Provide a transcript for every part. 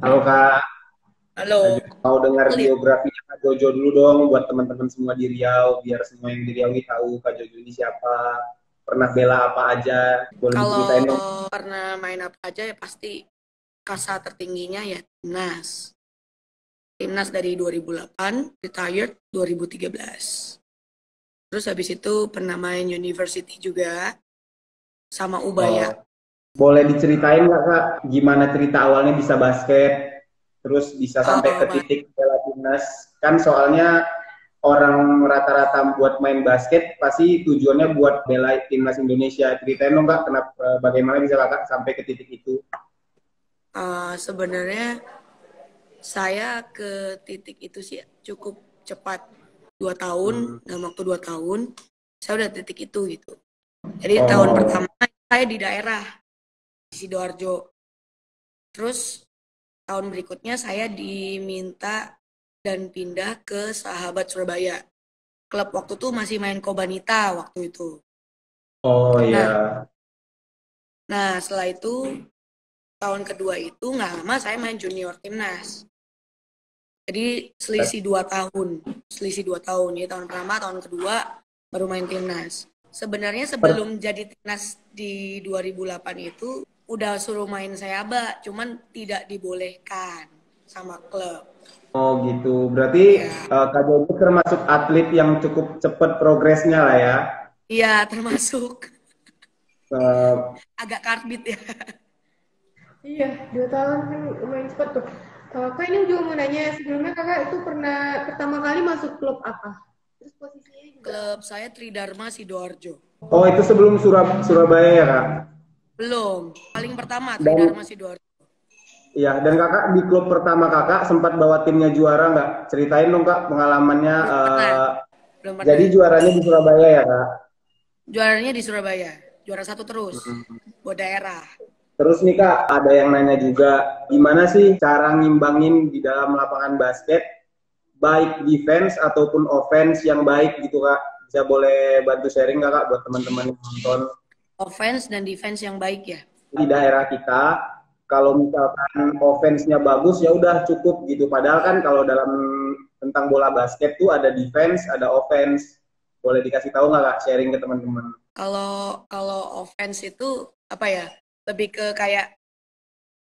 Halo Kak, Halo, mau dengar Lip. biografinya Kak Jojo dulu dong buat teman-teman semua di Riau, biar semua yang di Riau ini tahu Kak Jojo ini siapa, pernah bela apa aja, boleh Kalau diceritain dong. pernah main apa aja ya pasti kasta tertingginya ya Timnas. Timnas dari 2008, retired 2013. Terus habis itu pernah main University juga sama Ubaya. Oh, boleh diceritain nggak Kak, gimana cerita awalnya bisa basket, terus bisa sampai ke Ba- titik bela timnas? Kan soalnya orang rata-rata buat main basket pasti tujuannya buat bela timnas Indonesia. Ceritain dong Kak, kenapa, bagaimana bisa Kakak sampai ke titik itu? Sebenarnya saya ke titik itu sih cukup cepat. 2 tahun, Hmm. dalam waktu 2 tahun, saya udah titik itu gitu. Jadi tahun Oh, pertama saya di daerah, di Sidoarjo. Terus tahun berikutnya saya diminta dan pindah ke Sahabat Surabaya. Klub waktu itu masih main Kobanita waktu itu. oh Nah, ya. setelah itu tahun kedua itu nggak lama saya main junior timnas. Jadi selisih 2 tahun ya, tahun pertama, tahun kedua baru main timnas. Sebenarnya sebelum Per- jadi timnas di 2008 itu udah suruh main sayaba, cuman tidak dibolehkan sama klub. Oh gitu. Berarti Ya, Kak Jojo termasuk atlet yang cukup cepat progresnya lah ya. iya termasuk Eh, agak karbit ya. Iya, 2 tahun kan lumayan cepet tuh. Kak ini juga mau nanya, sebelumnya kakak itu pernah pertama kali masuk klub apa? Terus posisinya juga apa? Klub saya Tridharma Sidoarjo. oh itu sebelum Surabaya ya Kak. Belum. Paling pertama Tridharma Dan Sidoarjo. ya dan Kakak di klub pertama Kakak sempat bawa timnya juara nggak? Ceritain dong Kak pengalamannya. Belum pernah. Belum Jadi pernah. juaranya di Surabaya ya Kak. Juaranya di Surabaya. Juara satu terus. Mm. Buat daerah. Terus nih Kak, ada yang nanya juga, gimana sih cara ngimbangin di dalam lapangan basket baik defense ataupun offense yang baik gitu Kak. Bisa boleh bantu sharing nggak Kak buat teman-teman yang nonton Offense dan defense yang baik ya. di daerah kita. Kalau misalkan offense-nya bagus ya udah cukup gitu. Padahal kan kalau dalam tentang bola basket tuh ada defense, ada offense. Boleh dikasih tahu nggak Kak sharing ke teman-teman? Kalau kalau offense itu apa ya? Lebih ke kayak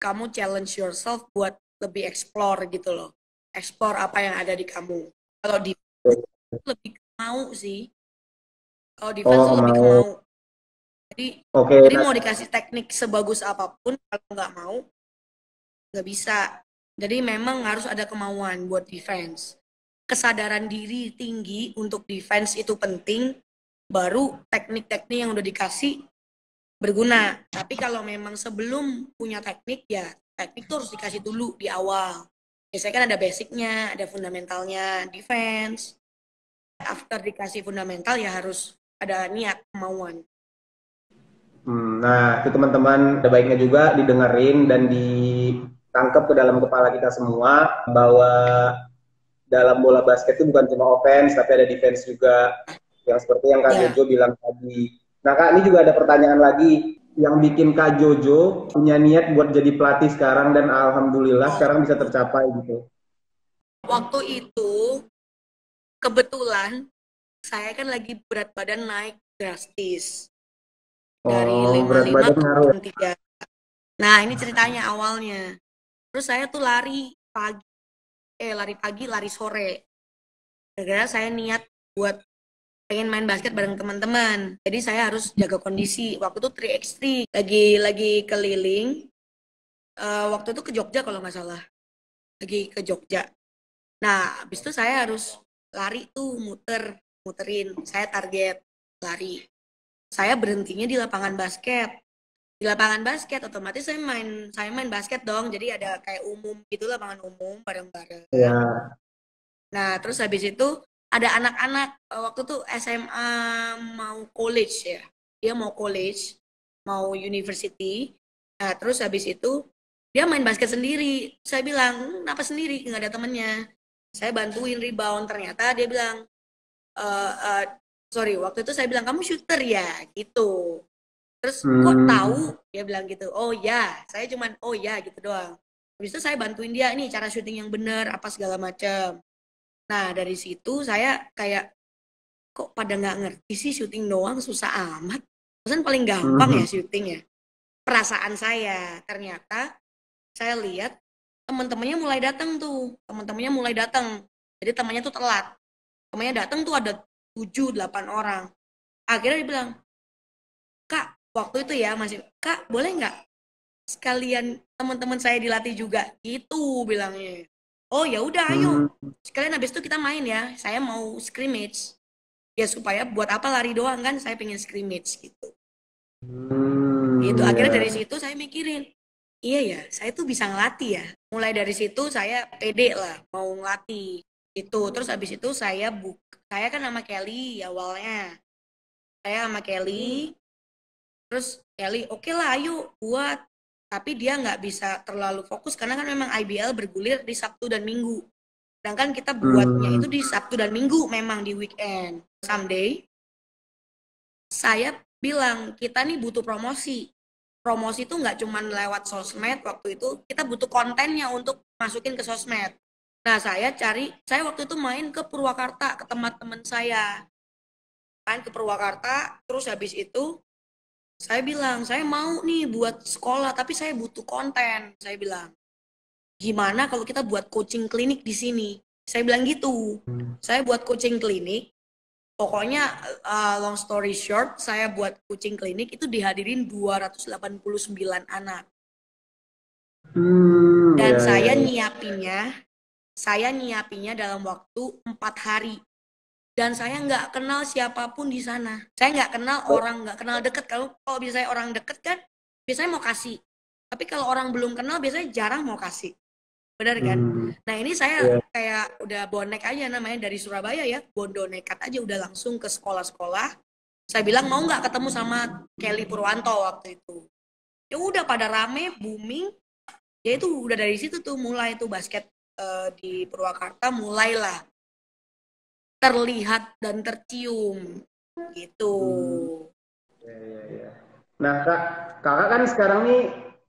kamu challenge yourself buat lebih explore gitu loh. Explore apa yang ada di kamu. Kalau defense lebih ke mau sih. Kalau defense tuh Oh lebih ke mau. mau. Jadi Oke, jadi nah, mau dikasih teknik sebagus apapun kalau nggak mau nggak bisa. Jadi memang harus ada kemauan buat defense. Kesadaran diri tinggi untuk defense itu penting, baru teknik-teknik yang udah dikasih berguna. Tapi kalau memang sebelum punya teknik, ya teknik tuh harus dikasih dulu di awal. Biasanya kan ada basicnya, ada fundamentalnya, defense. After dikasih fundamental ya harus ada niat, kemauan. Nah, itu teman-teman ada baiknya juga didengerin dan ditangkap ke dalam kepala kita semua bahwa dalam bola basket itu bukan cuma offense tapi ada defense juga yang seperti yang Kak Ya, Jojo bilang tadi. Nah, Kak, ini juga ada pertanyaan lagi yang bikin Kak Jojo punya niat buat jadi pelatih sekarang dan alhamdulillah sekarang bisa tercapai gitu. waktu itu kebetulan saya kan lagi berat badan naik drastis dari Oh, berat 55 badan ke ngaruh ya? 63. Nah, ini ceritanya awalnya. Terus saya tuh lari pagi, lari sore. Gara-gara saya niat buat pengen main basket bareng teman-teman. Jadi saya harus jaga kondisi. Waktu itu 3x3 lagi keliling. Waktu itu ke Jogja kalau nggak salah. Lagi ke Jogja. Nah, habis itu saya harus lari tuh muterin. Saya target lari. Saya berhentinya di lapangan basket. Di lapangan basket otomatis saya main basket dong. Jadi ada kayak umum gitu, lapangan umum bareng-bareng. Ya. Nah, terus habis itu ada anak-anak waktu itu SMA mau college ya. Dia mau college, mau university. Nah, terus habis itu dia main basket sendiri. Saya bilang, kenapa sendiri? Nggak ada temennya. Saya bantuin rebound. Ternyata dia bilang, eh eh, sorry, waktu itu saya bilang, kamu shooter ya? Gitu. Terus kok tahu? Hmm. Dia bilang gitu. Oh ya, saya cuman oh ya gitu doang. Habis itu saya bantuin dia ini cara syuting yang benar apa segala macam. Nah dari situ saya kayak kok pada nggak ngerti sih syuting doang susah amat. Pesan paling gampang ya syuting ya. Perasaan saya ternyata saya lihat teman-temannya mulai datang tuh, teman-temannya mulai datang. Jadi temannya tuh telat. Temannya datang tuh ada 7-8 orang. Akhirnya dia bilang, Kak, waktu itu ya masih, Kak boleh nggak sekalian teman-teman saya dilatih juga? Gitu bilangnya. Oh ya udah ayo. Sekalian habis itu kita main ya. Saya mau scrimmage. Ya supaya buat apa lari doang kan? Saya pengen scrimmage gitu. Gitu. Akhirnya dari situ saya mikirin, iya ya, saya tuh bisa ngelatih ya. Mulai dari situ saya pede lah mau ngelatih. Itu. Terus habis itu saya kan sama Kelly awalnya. Saya sama Kelly. Terus Kelly, oke lah ayo buat. Tapi dia nggak bisa terlalu fokus karena kan memang IBL bergulir di Sabtu dan Minggu. Sedangkan kita buatnya itu di Sabtu dan Minggu memang di weekend. Someday saya bilang kita nih butuh promosi. Promosi itu nggak cuma lewat sosmed waktu itu, kita butuh kontennya untuk masukin ke sosmed. Nah saya waktu itu main ke Purwakarta ke tempat teman saya. Main ke Purwakarta, terus habis itu saya bilang, saya mau nih buat sekolah, tapi saya butuh konten. Saya bilang, gimana kalau kita buat coaching klinik di sini? Saya bilang gitu. Saya buat coaching klinik. Pokoknya long story short, saya buat coaching klinik itu dihadirin 289 anak. Dan saya nyiapinnya dalam waktu 4 hari. Dan saya nggak kenal siapapun di sana. Saya nggak kenal orang, nggak kenal deket. Kalau biasanya orang deket kan, biasanya mau kasih. Tapi kalau orang belum kenal, biasanya jarang mau kasih. Benar kan? Nah ini saya kayak udah bonek aja namanya dari Surabaya ya. Bondo nekat aja udah langsung ke sekolah-sekolah. Saya bilang mau nggak ketemu sama Kelly Purwanto waktu itu. Ya udah pada rame, booming. Ya itu udah dari situ tuh mulai tuh basket di Purwakarta mulailah terlihat dan tercium gitu. Ya. Nah kakak kan sekarang nih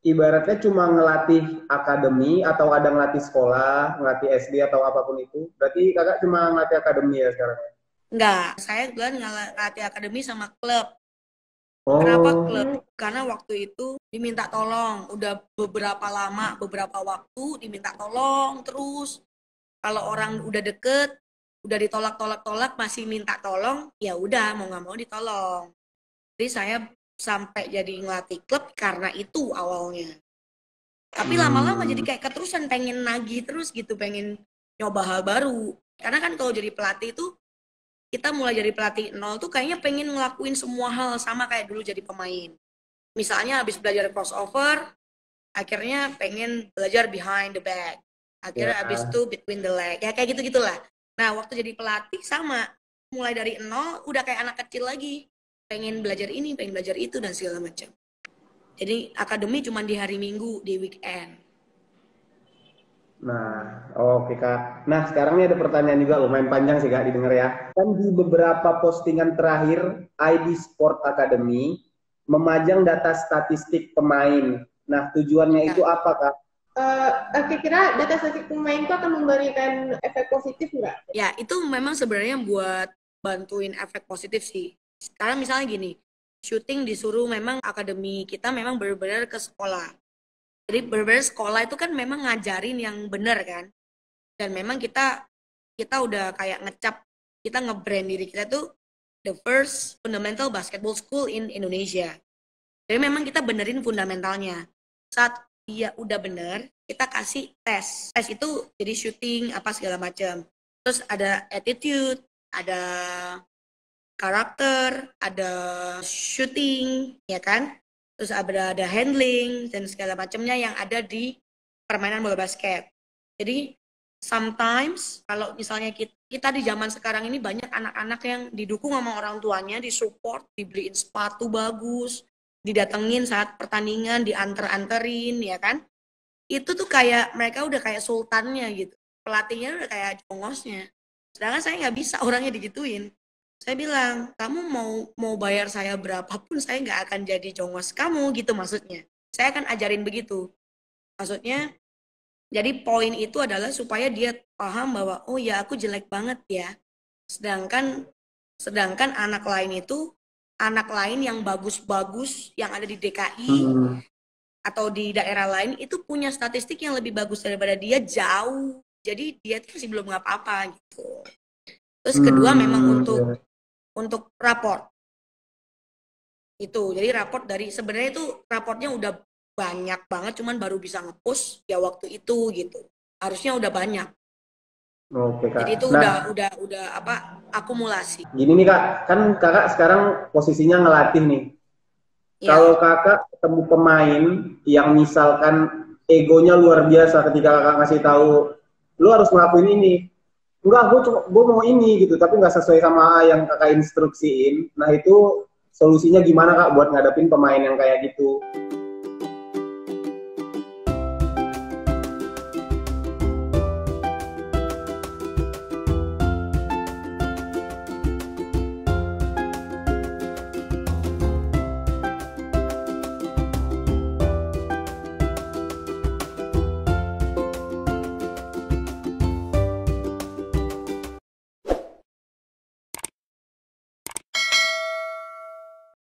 ibaratnya cuma ngelatih akademi atau ada ngelatih sekolah, ngelatih SD atau apapun itu. Berarti kakak cuma ngelatih akademi ya sekarang? Enggak, saya kebetulan ngelatih akademi sama klub. Kenapa klub? Karena waktu itu diminta tolong, udah beberapa waktu diminta tolong terus. Kalau orang udah deket, udah ditolak masih minta tolong, ya udah mau nggak mau ditolong. Jadi saya sampai jadi ngelatih klub karena itu awalnya. Tapi lama-lama jadi kayak keterusan pengen nagih terus gitu, pengen nyoba hal baru. Karena kan kalau jadi pelatih itu kita mulai jadi pelatih nol tuh kayaknya pengen ngelakuin semua hal sama kayak dulu jadi pemain. Misalnya habis belajar crossover, akhirnya pengen belajar behind the back. Akhirnya habis itu between the leg. Ya kayak gitu-gitulah. Nah, waktu jadi pelatih sama. Mulai dari nol, udah kayak anak kecil lagi. Pengen belajar ini, pengen belajar itu, dan segala macam. Jadi, akademi cuma di hari Minggu, di weekend. Nah, oke Kak. Nah, sekarang ini ada pertanyaan juga lumayan panjang sih Kak, didengar ya. Kan di beberapa postingan terakhir, ID Sport Academy memajang data statistik pemain. Nah, tujuannya itu apa Kak? Kira-kira data statistik pemain itu akan memberikan efek positif nggak? Ya, itu memang sebenarnya buat bantuin efek positif sih. Sekarang misalnya gini, syuting disuruh memang akademi kita memang benar-benar ke sekolah. Jadi benar-benar sekolah itu kan memang ngajarin yang benar kan. Dan memang kita udah kayak ngecap, kita nge-brand diri kita tuh the first fundamental basketball school in Indonesia. Jadi memang kita benerin fundamentalnya. Saat dia udah bener, kita kasih tes. Tes itu jadi shooting apa segala macam. Terus ada attitude, ada karakter, ada shooting, ya kan? Terus ada handling dan segala macamnya yang ada di permainan bola basket. Jadi sometimes kalau misalnya kita di zaman sekarang ini banyak anak-anak yang didukung sama orang tuanya, disupport, dibeliin sepatu bagus, didatengin saat pertandingan, dianter-anterin, ya kan? Itu tuh kayak mereka udah kayak sultannya gitu. Pelatihnya udah kayak jongosnya. Sedangkan saya nggak bisa orangnya digituin. Saya bilang, kamu mau bayar saya berapapun, saya nggak akan jadi jongos kamu gitu maksudnya. Saya akan ajarin begitu. Maksudnya Jadi poin itu adalah supaya dia paham bahwa oh ya aku jelek banget ya. Sedangkan anak lain itu anak lain yang bagus-bagus yang ada di DKI atau di daerah lain itu punya statistik yang lebih bagus daripada dia jauh. Jadi dia tuh masih belum apa-apa gitu. Terus kedua memang untuk raport. Itu. Jadi raport dari sebenarnya itu raportnya udah banyak banget cuman baru bisa nge-push ya waktu itu gitu. Harusnya udah banyak. Oke, Kak. Jadi itu Nah, udah apa akumulasi. gini nih Kak, kan Kakak sekarang posisinya ngelatih nih. Ya. Kalau Kakak ketemu pemain yang misalkan egonya luar biasa ketika Kakak ngasih tahu, lu harus ngelakuin ini. Enggak, gue mau ini gitu, tapi nggak sesuai sama yang Kakak instruksiin. Nah itu solusinya gimana Kak buat ngadepin pemain yang kayak gitu?